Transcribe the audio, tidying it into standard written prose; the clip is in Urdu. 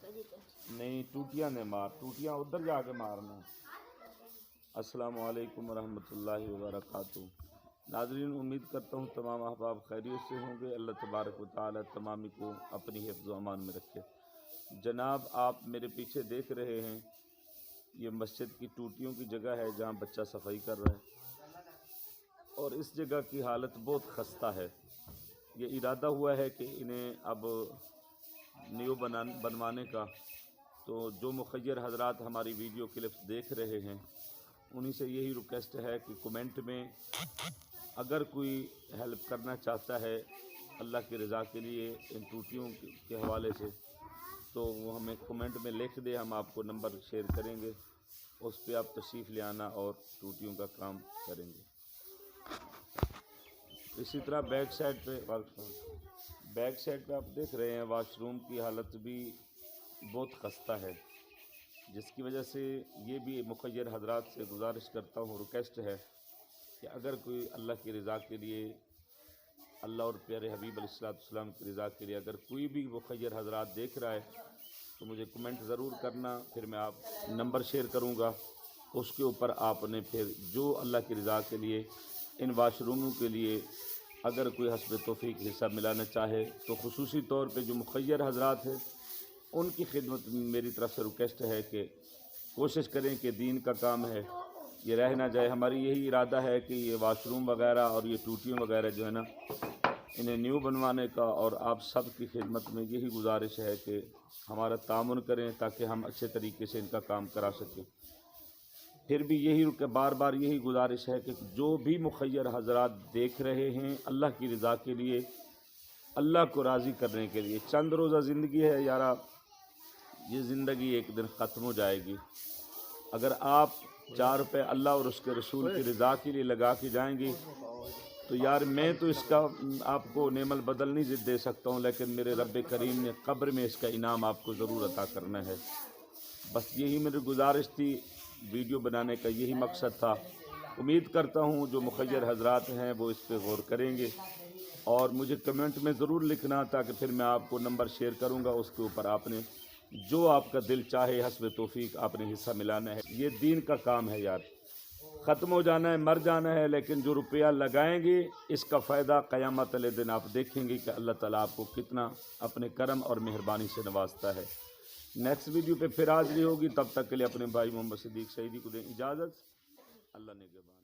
نہیں ٹوٹیاں نے مار، ٹوٹیاں ادھر جا کے مارنا۔ السلام علیکم ورحمۃ اللہ وبرکاتہ۔ ناظرین، امید کرتا ہوں تمام احباب خیریت سے ہوں گے۔ اللہ تبارک و تعالی تمامی کو اپنی حفظ و امان میں رکھے۔ جناب، آپ میرے پیچھے دیکھ رہے ہیں، یہ مسجد کی ٹوٹیوں کی جگہ ہے جہاں بچہ صفائی کر رہا ہے، اور اس جگہ کی حالت بہت خستہ ہے۔ یہ ارادہ ہوا ہے کہ انہیں اب نیو بنوانے کا، تو جو مخیر حضرات ہماری ویڈیو کلپس دیکھ رہے ہیں انہی سے یہی ریکویسٹ ہے کہ کمنٹ میں اگر کوئی ہیلپ کرنا چاہتا ہے اللہ کی رضا کے لیے ان ٹوٹیوں کے حوالے سے، تو وہ ہمیں کمنٹ میں لکھ دے، ہم آپ کو نمبر شیئر کریں گے، اس پہ آپ تشریف لے آنا اور ٹوٹیوں کا کام کریں گے۔ اسی طرح بیک سائڈ پہ آپ دیکھ رہے ہیں واش روم کی حالت بھی بہت خستہ ہے، جس کی وجہ سے یہ بھی مخیر حضرات سے گزارش کرتا ہوں، ریکویسٹ ہے کہ اگر کوئی اللہ کی رضا کے لیے، اللہ اور پیارے حبیب علیہ السلام کی رضا کے لیے اگر کوئی بھی مخیر حضرات دیکھ رہا ہے تو مجھے کمنٹ ضرور کرنا، پھر میں آپ نمبر شیئر کروں گا، اس کے اوپر آپ نے پھر جو اللہ کی رضا کے لیے ان واش روموں کے لیے اگر کوئی حسب توفیق حصہ ملانا چاہے تو خصوصی طور پہ جو مخیر حضرات ہیں ان کی خدمت میری طرف سے ریکویسٹ ہے کہ کوشش کریں کہ دین کا کام ہے یہ رہ نہ جائے۔ ہماری یہی ارادہ ہے کہ یہ واش روم وغیرہ اور یہ ٹوٹیوں وغیرہ جو ہے نا، انہیں نیو بنوانے کا، اور آپ سب کی خدمت میں یہی گزارش ہے کہ ہمارا تعاون کریں تاکہ ہم اچھے طریقے سے ان کا کام کرا سکیں۔ پھر بھی یہی بار بار یہی گزارش ہے کہ جو بھی مخیر حضرات دیکھ رہے ہیں اللہ کی رضا کے لیے، اللہ کو راضی کرنے کے لیے، چند روزہ زندگی ہے یارا، یہ زندگی ایک دن ختم ہو جائے گی۔ اگر آپ 4 روپے اللہ اور اس کے رسول کی رضا کے لیے لگا کے جائیں گے تو یار میں تو اس کا آپ کو نعم البدل نہیں دے سکتا ہوں، لیکن میرے رب کریم نے قبر میں اس کا انعام آپ کو ضرور عطا کرنا ہے۔ بس یہی میری گزارش تھی، ویڈیو بنانے کا یہی مقصد تھا۔ امید کرتا ہوں جو مخیر حضرات ہیں وہ اس پہ غور کریں گے، اور مجھے کمنٹ میں ضرور لکھنا تاکہ پھر میں آپ کو نمبر شیئر کروں گا، اس کے اوپر آپ نے جو آپ کا دل چاہے حسب توفیق آپ نے حصہ ملانا ہے۔ یہ دین کا کام ہے یار، ختم ہو جانا ہے، مر جانا ہے، لیکن جو روپیہ لگائیں گے اس کا فائدہ قیامت والے دن آپ دیکھیں گے کہ اللہ تعالیٰ آپ کو کتنا اپنے کرم اور مہربانی سے نوازتا ہے۔ نیکسٹ ویڈیو پہ پھر حاضری ہوگی، تب تک کے لیے اپنے بھائی محمد صدیق شہیدی کو دیں اجازت۔ اللہ نگہبان۔